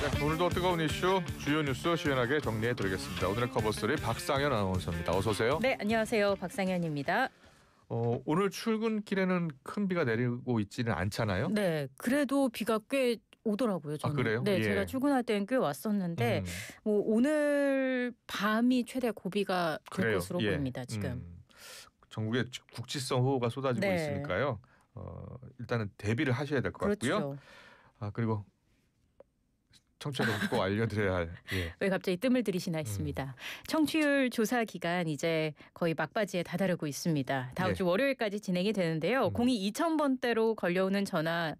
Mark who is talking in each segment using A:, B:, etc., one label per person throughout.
A: 네, 오늘도 뜨거운 이슈, 주요 뉴스 시원하게 정리해드리겠습니다. 오늘의 커버스토리 박상현 아나운서입니다. 어서 오세요.
B: 네, 안녕하세요. 박상현입니다.
A: 오늘 출근길에는 큰 비가 내리고 있지는 않잖아요.
B: 네, 그래도 비가 꽤 오더라고요. 저는.
A: 아, 그래요?
B: 네,
A: 예.
B: 제가 출근할 때는 꽤 왔었는데 뭐 오늘 밤이 최대 고비가 될
A: 그래요.
B: 것으로
A: 예.
B: 보입니다. 지금.
A: 전국에 국지성 호우가 쏟아지고
B: 네.
A: 있으니까요. 일단은 대비를 하셔야 될 것 같고요.
B: 그렇죠.
A: 그리고 청취자분들 꼭 알려드려야 할. 예.
B: 왜 갑자기 뜸을 들이시나 했습니다. 청취율 조사 기간 이제 거의 막바지에 다다르고 있습니다. 다음
A: 네.
B: 주 월요일까지 진행이 되는데요. 02-2000번대로 걸려오는 전화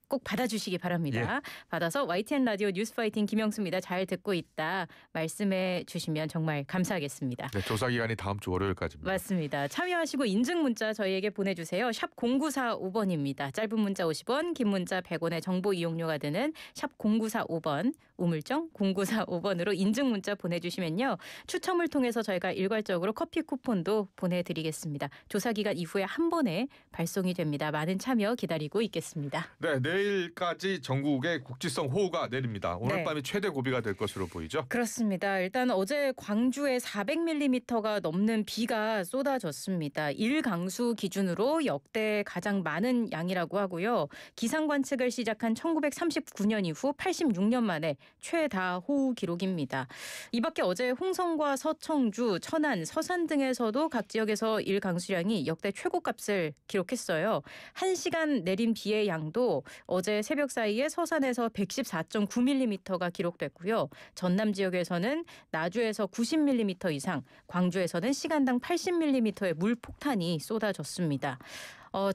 B: 꼭 받아주시기 바랍니다. 받아서 YTN 라디오 뉴스파이팅 김영수입니다. 잘 듣고 있다 말씀해 주시면 정말 감사하겠습니다.
A: 네, 조사 기간이 다음 주 월요일까지입니다.
B: 맞습니다. 참여하시고 인증 문자 저희에게 보내주세요. 샵 0945번입니다. 짧은 문자 50원, 긴 문자 100원의 정보 이용료가 드는 샵 0945번, 우물정 0945번으로 인증 문자 보내주시면요. 추첨을 통해서 저희가 일괄적으로 커피 쿠폰도 보내드리겠습니다. 조사 기간 이후에 한 번에 발송이 됩니다. 많은 참여 기다리고 있겠습니다.
A: 네, 내일까지 전국에 국지성 호우가 내립니다. 오늘
B: 네.
A: 밤이 최대 고비가 될 것으로 보이죠.
B: 그렇습니다. 일단 어제 광주에 400mm가 넘는 비가 쏟아졌습니다. 1강수 기준으로 역대 가장 많은 양이라고 하고요. 기상 관측을 시작한 1939년 이후 86년 만에 최다 호우 기록입니다. 이 밖에 어제 홍성과 서청주, 천안, 서산 등에서도 각 지역에서 1강수량이 역대 최고값을 기록했어요. 1시간 내린 비의 양도 어제 새벽 사이에 서산에서 114.9mm가 기록됐고요. 전남 지역에서는 나주에서 90mm 이상, 광주에서는 시간당 80mm의 물폭탄이 쏟아졌습니다.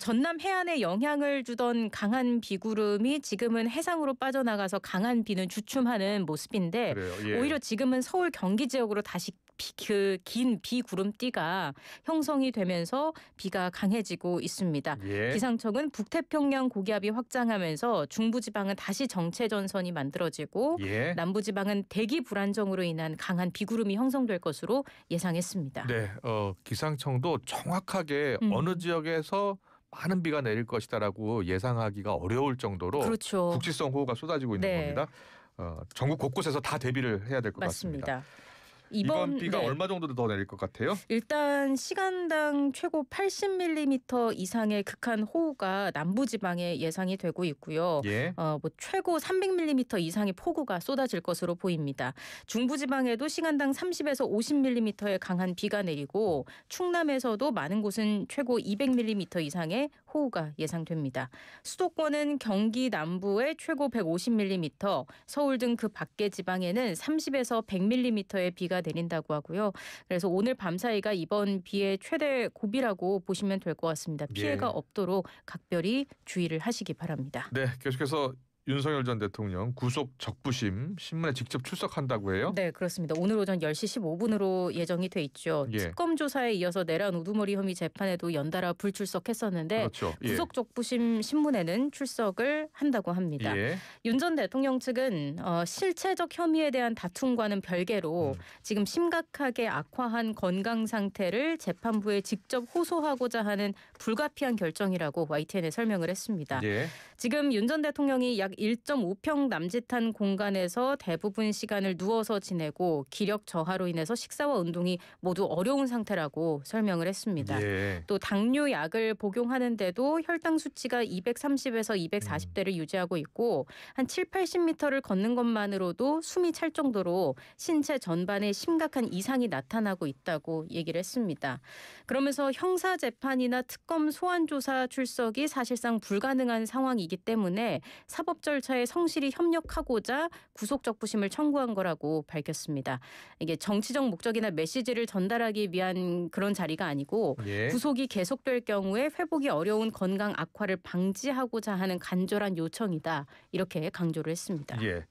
B: 전남 해안에 영향을 주던 강한 비구름이 지금은 해상으로 빠져나가서 강한 비는 주춤하는 모습인데
A: 그래요. 예.
B: 오히려 지금은 서울 경기 지역으로 다시 긴 비구름띠가 형성이 되면서 비가 강해지고 있습니다.
A: 예.
B: 기상청은 북태평양 고기압이 확장하면서 중부지방은 다시 정체전선이 만들어지고
A: 예.
B: 남부지방은 대기 불안정으로 인한 강한 비구름이 형성될 것으로 예상했습니다.
A: 네, 기상청도 정확하게 어느 지역에서 많은 비가 내릴 것이다라고 예상하기가 어려울 정도로
B: 그렇죠.
A: 국지성 호우가 쏟아지고 있는
B: 네.
A: 겁니다. 전국 곳곳에서 다 대비를 해야 될 것 같습니다.
B: 맞습니다.
A: 이번 비가
B: 네.
A: 얼마 정도 더 내릴 것 같아요?
B: 일단 시간당 최고 80mm 이상의 극한 호우가 남부지방에 예상이 되고 있고요.
A: 예.
B: 최고 300mm 이상의 폭우가 쏟아질 것으로 보입니다. 중부지방에도 시간당 30에서 50mm의 강한 비가 내리고 충남에서도 많은 곳은 최고 200mm 이상의 호우가 예상됩니다. 수도권은 경기 남부에 최고 150mm, 서울 등 그 밖의 지방에는 30에서 100mm의 비가 내린다고 하고요. 그래서 오늘 밤 사이가 이번 비의 최대 고비라고 보시면 될 것 같습니다. 피해가 없도록 각별히 주의를 하시기 바랍니다.
A: 네, 계속해서 윤석열 전 대통령 구속 적부심 신문에 직접 출석한다고 해요?
B: 네, 그렇습니다. 오늘 오전 10시 15분으로 예정이 돼 있죠.
A: 예.
B: 특검 조사에 이어서 내란 우두머리 혐의 재판에도 연달아 불출석했었는데
A: 그렇죠. 예.
B: 구속 적부심 신문에는 출석을 한다고 합니다.
A: 예.
B: 윤 전 대통령 측은 실체적 혐의에 대한 다툼과는 별개로 지금 심각하게 악화한 건강 상태를 재판부에 직접 호소하고자 하는 불가피한 결정이라고 YTN에 설명을 했습니다.
A: 예.
B: 지금 윤 전 대통령이 약 1.5평 남짓한 공간에서 대부분 시간을 누워서 지내고 기력 저하로 인해서 식사와 운동이 모두 어려운 상태라고 설명을 했습니다.
A: 예.
B: 또 당뇨약을 복용하는데도 혈당 수치가 230에서 240대를 유지하고 있고 한 7, 80m를 걷는 것만으로도 숨이 찰 정도로 신체 전반에 심각한 이상이 나타나고 있다고 얘기를 했습니다. 그러면서 형사재판이나 특검 소환조사 출석이 사실상 불가능한 상황이기 때문에 사법 절차에 성실히 협력하고자 구속 적부심을 청구한 거라고 밝혔습니다. 이게 정치적 목적이나 메시지를 전달하기 위한 그런 자리가 아니고
A: 예.
B: 구속이 계속될 경우에 회복이 어려운 건강 악화를 방지하고자 하는 간절한 요청이다. 이렇게 강조를 했습니다.
A: 예.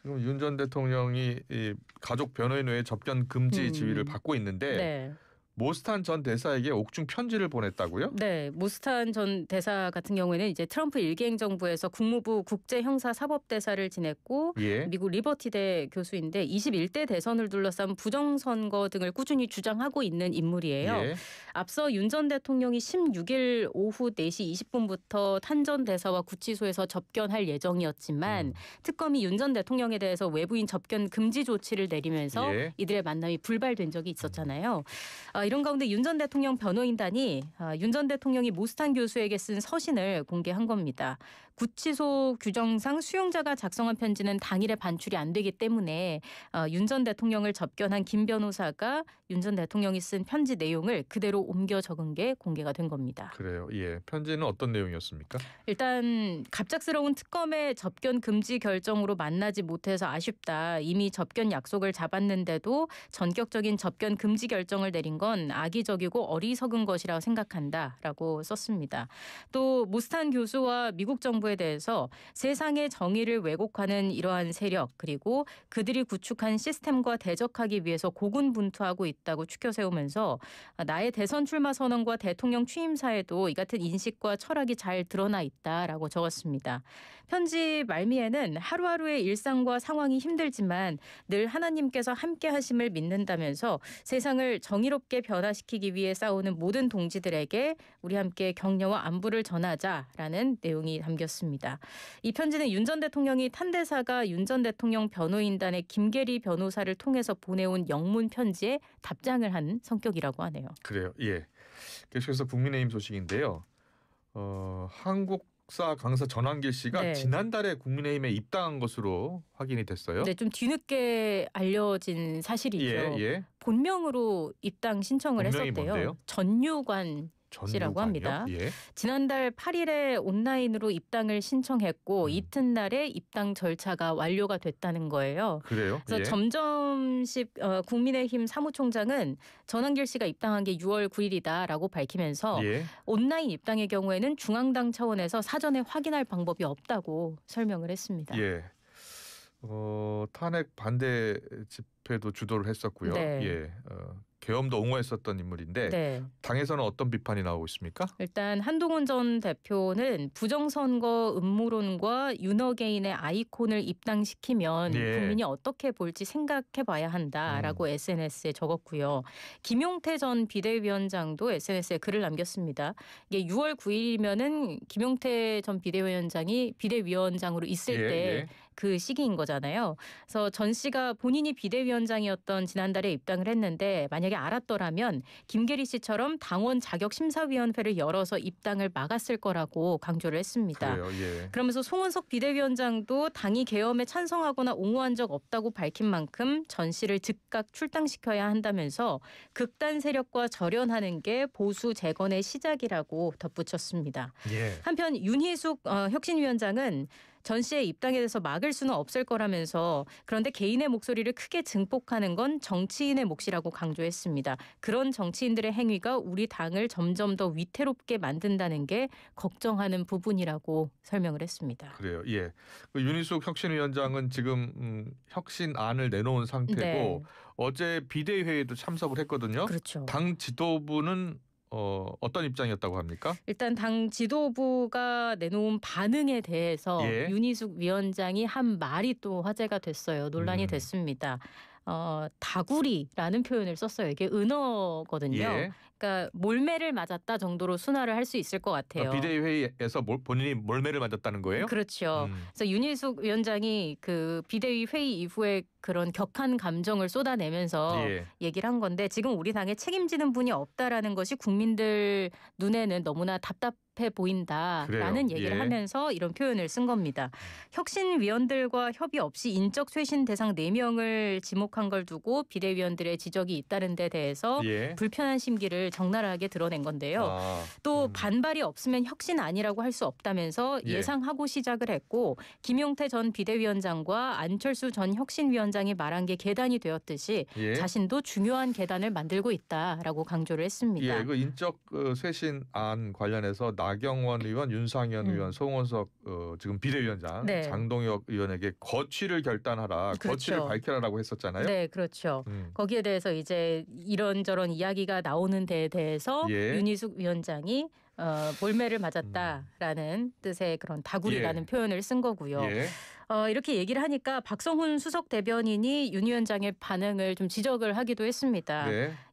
A: 지금 윤 전 대통령이 이 가족 변호인회의 접견 금지 지위를 받고 있는데
B: 네.
A: 모스탄 전 대사에게 옥중 편지를 보냈다고요?
B: 네, 모스탄 전 대사 같은 경우에는 이제 트럼프 일기 행정부에서 국무부 국제형사사법대사를 지냈고
A: 예.
B: 미국 리버티대 교수인데 21대 대선을 둘러싼 부정선거 등을 꾸준히 주장하고 있는 인물이에요.
A: 예.
B: 앞서 윤 전 대통령이 16일 오후 4시 20분부터 탄 전 대사와 구치소에서 접견할 예정이었지만 특검이 윤 전 대통령에 대해서 외부인 접견 금지 조치를 내리면서
A: 예.
B: 이들의 만남이 불발된 적이 있었잖아요. 이런 가운데 윤 전 대통령 변호인단이 윤 전 대통령이 모스탄 교수에게 쓴 서신을 공개한 겁니다. 구치소 규정상 수용자가 작성한 편지는 당일에 반출이 안 되기 때문에 윤 전 대통령을 접견한 김 변호사가 윤 전 대통령이 쓴 편지 내용을 그대로 옮겨 적은 게 공개가 된 겁니다.
A: 그래요. 예. 편지는 어떤 내용이었습니까?
B: 일단 갑작스러운 특검의 접견 금지 결정으로 만나지 못해서 아쉽다. 이미 접견 약속을 잡았는데도 전격적인 접견 금지 결정을 내린 건 악의적이고 어리석은 것이라고 생각한다라고 썼습니다. 또 모스탄 교수와 미국 정부에 대해서 세상의 정의를 왜곡하는 이러한 세력 그리고 그들이 구축한 시스템과 대적하기 위해서 고군분투하고 있다고 추켜 세우면서 나의 대선 출마 선언과 대통령 취임사에도 이 같은 인식과 철학이 잘 드러나 있다라고 적었습니다. 편지 말미에는 하루하루의 일상과 상황이 힘들지만 늘 하나님께서 함께 하심을 믿는다면서 세상을 정의롭게 변화시키기 위해 싸우는 모든 동지들에게 우리 함께 격려와 안부를 전하자라는 내용이 담겼습니다. 이 편지는 윤 전 대통령이 탄 대사가 윤 전 대통령 변호인단의 김계리 변호사를 통해서 보내온 영문 편지에 답장을 한 성격이라고 하네요.
A: 그래요. 예. 계속해서 국민의힘 소식인데요. 한국사 강사 전환길 씨가
B: 네.
A: 지난달에 국민의힘에 입당한 것으로 확인이 됐어요.
B: 네, 좀 뒤늦게 알려진 사실이죠.
A: 예, 예.
B: 본명으로 입당 신청을
A: 본명이
B: 했었대요.
A: 뭔데요?
B: 전유관 씨라고 합니다.
A: 예.
B: 지난달 8일에 온라인으로 입당을 신청했고 이튿날에 입당 절차가 완료가 됐다는 거예요.
A: 그래요?
B: 그래서
A: 예.
B: 점점씩 국민의힘 사무총장은 전환길 씨가 입당한 게 6월 9일이다라고 밝히면서
A: 예.
B: 온라인 입당의 경우에는 중앙당 차원에서 사전에 확인할 방법이 없다고 설명을 했습니다.
A: 예. 탄핵 반대 집회도 주도를 했었고요.
B: 네.
A: 예. 계엄도 옹호했었던 인물인데
B: 네.
A: 당에서는 어떤 비판이 나오고 있습니까?
B: 일단 한동훈 전 대표는 부정선거 음모론과 윤어게인의 아이콘을 입당시키면
A: 예.
B: 국민이 어떻게 볼지 생각해봐야 한다라고 SNS에 적었고요. 김용태 전 비대위원장도 SNS에 글을 남겼습니다. 이게 6월 9일이면은 김용태 전 비대위원장이 비대위원장으로 있을
A: 예,
B: 때
A: 예.
B: 그 시기인 거잖아요. 그래서 전 씨가 본인이 비대위원장이었던 지난달에 입당을 했는데 만약에 알았더라면 김계리 씨처럼 당원 자격심사위원회를 열어서 입당을 막았을 거라고 강조를 했습니다.
A: 그래요. 예.
B: 그러면서 송은석 비대위원장도 당이 계엄에 찬성하거나 옹호한 적 없다고 밝힌 만큼 전 씨를 즉각 출당시켜야 한다면서 극단 세력과 절연하는 게 보수 재건의 시작이라고 덧붙였습니다.
A: 예.
B: 한편 윤희숙 혁신위원장은 전 씨의 입당에 대해서 막을 수는 없을 거라면서 그런데 개인의 목소리를 크게 증폭하는 건 정치인의 몫이라고 강조했습니다. 그런 정치인들의 행위가 우리 당을 점점 더 위태롭게 만든다는 게 걱정하는 부분이라고 설명을 했습니다.
A: 그래요. 예. 그 윤희숙 혁신위원장은 지금 혁신안을 내놓은 상태고
B: 네.
A: 어제 비대회에도 참석을 했거든요.
B: 그렇죠.
A: 당 지도부는 어떤 입장이었다고 합니까?
B: 일단 당 지도부가 내놓은 반응에 대해서
A: 예.
B: 윤희숙 위원장이 한 말이 또 화제가 됐어요. 논란이 됐습니다. 다구리라는 표현을 썼어요. 이게 은어거든요.
A: 예.
B: 그러니까 몰매를 맞았다 정도로 순화를 할 수 있을 것 같아요.
A: 비대위에서 본인이 몰매를 맞았다는 거예요?
B: 그렇죠. 그래서 윤희숙 위원장이 그 비대위 회의 이후에 그런 격한 감정을 쏟아내면서
A: 예.
B: 얘기를 한 건데 지금 우리 당에 책임지는 분이 없다라는 것이 국민들 눈에는 너무나 답답해 보인다라는
A: 그래요.
B: 얘기를
A: 예.
B: 하면서 이런 표현을 쓴 겁니다. 혁신위원들과 협의 없이 인적 쇄신 대상 4명을 지목한 걸 두고 비대위원들의 지적이 있다는 데 대해서
A: 예.
B: 불편한 심기를 적나라하게 드러낸 건데요. 또 반발이 없으면 혁신 아니라고 할 수 없다면서 예상하고 시작을 했고 김용태 전 비대위원장과 안철수 전 혁신위원장이 말한 게 계단이 되었듯이 자신도 중요한 계단을 만들고 있다라고 강조를 했습니다.
A: 예, 그 인적 쇄신안 관련해서 나경원 의원, 윤상현 의원, 송원석 지금 비대위원장, 장동혁 의원에게 거취를 결단하라, 거취를 밝혀라라고 했었잖아요.
B: 네, 그렇죠. 거기에 대해서 이제 이런저런 이야기가 나오는 데에 대해서 윤희숙 위원장이 볼매를 맞았다라는 뜻의 그런 다구리라는 표현을 쓴 거고요. 이렇게 얘기를 하니까 박성훈 수석 대변인이 윤 위원장의 반응을 좀 지적을 하기도 했습니다.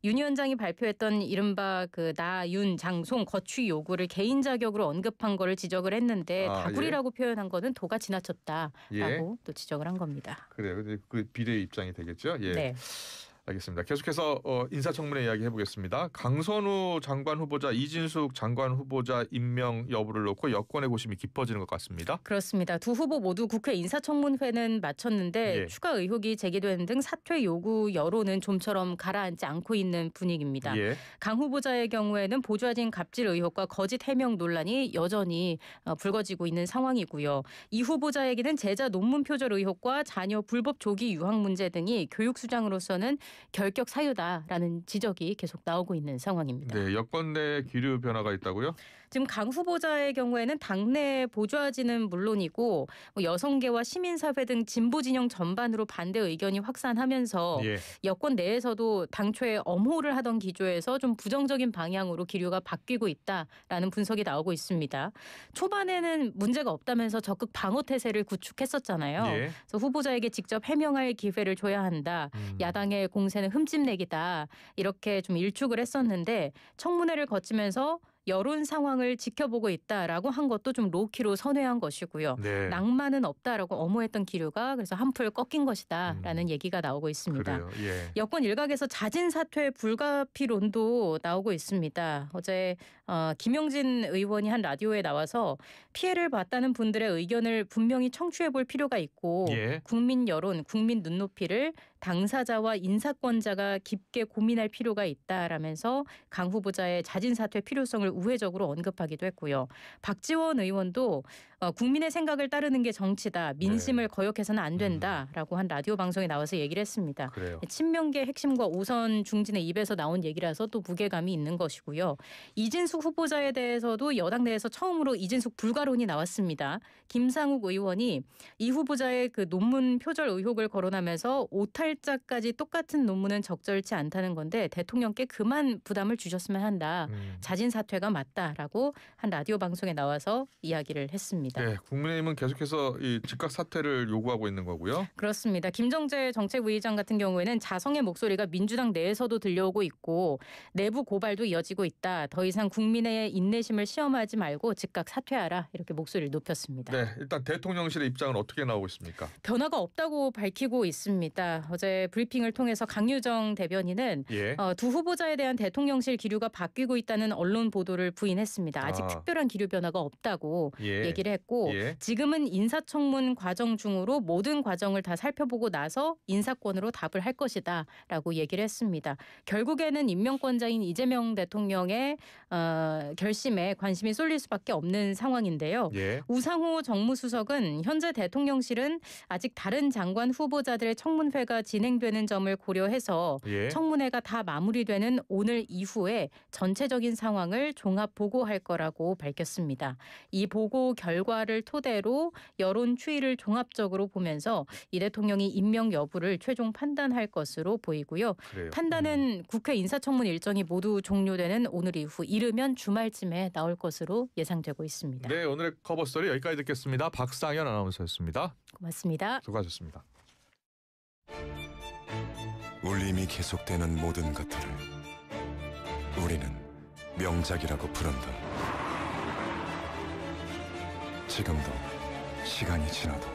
B: 윤 위원장이 발표했던 이른바 그 나, 윤, 장, 송 거취 요구를 개인 자격으로 언급한 거를 지적을 했는데 다구리라고 표현한 거는 도가 지나쳤다라고 또 지적을 한 겁니다.
A: 그래요. 그 비대위 입장이 되겠죠. 네. 알겠습니다. 계속해서 인사청문회 이야기 해보겠습니다. 강선우 장관 후보자, 이진숙 장관 후보자 임명 여부를 놓고 여권의 고심이 깊어지는 것 같습니다.
B: 그렇습니다. 두 후보 모두 국회 인사청문회는 마쳤는데 추가 의혹이 제기되는 등 사퇴 요구 여론은 좀처럼 가라앉지 않고 있는 분위기입니다. 강 후보자의 경우에는 보좌진 갑질 의혹과 거짓 해명 논란이 여전히 불거지고 있는 상황이고요. 이 후보자에게는 제자 논문 표절 의혹과 자녀 불법 조기 유학 문제 등이 교육수장으로서는 결격 사유다라는 지적이 계속 나오고 있는 상황입니다.
A: 네, 여권 내 기류 변화가 있다고요?
B: 지금 강 후보자의 경우에는 당내 보좌진은 물론이고 여성계와 시민사회 등 진보 진영 전반으로 반대 의견이 확산하면서 여권 내에서도 당초에 엄호를 하던 기조에서 좀 부정적인 방향으로 기류가 바뀌고 있다라는 분석이 나오고 있습니다. 초반에는 문제가 없다면서 적극 방어 태세를 구축했었잖아요. 그래서 후보자에게 직접 해명할 기회를 줘야 한다. 야당의 공세는 흠집내기다. 이렇게 좀 일축을 했었는데 청문회를 거치면서 여론 상황을 지켜보고 있다라고 한 것도 좀 로키로 선회한 것이고요. 낭만은 없다라고 엄호했던 기류가 그래서 한풀 꺾인 것이다라는 얘기가 나오고 있습니다. 여권 일각에서 자진 사퇴 불가피론도 나오고 있습니다. 어제 김용진 의원이 한 라디오에 나와서 피해를 봤다는 분들의 의견을 분명히 청취해 볼 필요가 있고 국민 여론, 국민 눈높이를 당사자와 인사권자가 깊게 고민할 필요가 있다라면서 강 후보자의 자진 사퇴 필요성을 우회적으로 언급하기도 했고요. 박지원 의원도 국민의 생각을 따르는 게 정치다. 민심을 거역해서는 안 된다라고 한 라디오 방송에 나와서 얘기를 했습니다. 친명계 핵심과 오선 중진의 입에서 나온 얘기라서 또 무게감이 있는 것이고요. 이진숙 후보자에 대해서도 여당 내에서 처음으로 이진숙 불가론이 나왔습니다. 김상욱 의원이 이 후보자의 그 논문 표절 의혹을 거론하면서 오탈자까지 똑같은 논문은 적절치 않다는 건데 대통령께 그만 부담을 주셨으면 한다. 자진 사퇴가 맞다라고 한 라디오 방송에 나와서 이야기를 했습니다.
A: 네, 국민의힘은 계속해서 이 즉각 사퇴를 요구하고 있는 거고요.
B: 그렇습니다. 김정재 정책위의장 같은 경우에는 자성의 목소리가 민주당 내에서도 들려오고 있고 내부 고발도 이어지고 있다. 더 이상 국민의 인내심을 시험하지 말고 즉각 사퇴하라. 이렇게 목소리를 높였습니다.
A: 네, 일단 대통령실의 입장은 어떻게 나오고 있습니까?
B: 변화가 없다고 밝히고 있습니다. 어제 브리핑을 통해서 강유정 대변인은 두 후보자에 대한 대통령실 기류가 바뀌고 있다는 언론 보도를 부인했습니다. 아직 특별한 기류 변화가 없다고 얘기를 했고 지금은 인사청문 과정 중으로 모든 과정을 다 살펴보고 나서 인사권으로 답을 할 것이다 라고 얘기를 했습니다. 결국에는 임명권자인 이재명 대통령의 결심에 관심이 쏠릴 수밖에 없는 상황인데요. 우상호 정무수석은 현재 대통령실은 아직 다른 장관 후보자들의 청문회가 진행되는 점을 고려해서 청문회가 다 마무리되는 오늘 이후에 전체적인 상황을 종합 보고할 거라고 밝혔습니다. 이 보고 결과를 토대로 여론 추이를 종합적으로 보면서 이 대통령이 임명 여부를 최종 판단할 것으로 보이고요. 판단은 국회 인사청문 일정이 모두 종료되는 오늘 이후 이르면 주말쯤에 나올 것으로 예상되고 있습니다.
A: 네, 오늘의 커버스토리 여기까지 듣겠습니다. 박상현 아나운서였습니다.
B: 고맙습니다.
A: 수고하셨습니다.
C: 울림이 계속되는 모든 것들을 우리는 명작이라고 부른다. 지금도 시간이 지나도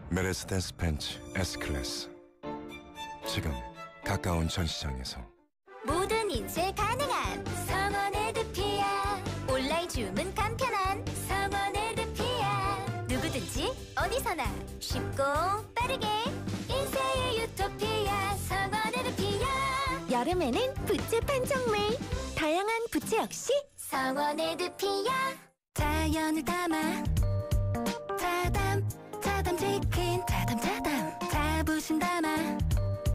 C: 메르세데스 벤츠 S클래스 지금 가까운 전시장에서
D: 모든 인쇄 가능한 성원 에드피아 온라인 주문 간편한 성원 에드피아 누구든지 어디서나 쉽고 빠르게 인쇄의 유토피아 성원 에드피아 여름에는 부채 판촉물. 다양한 부채 역시 성원 에드피아. 자연을 담아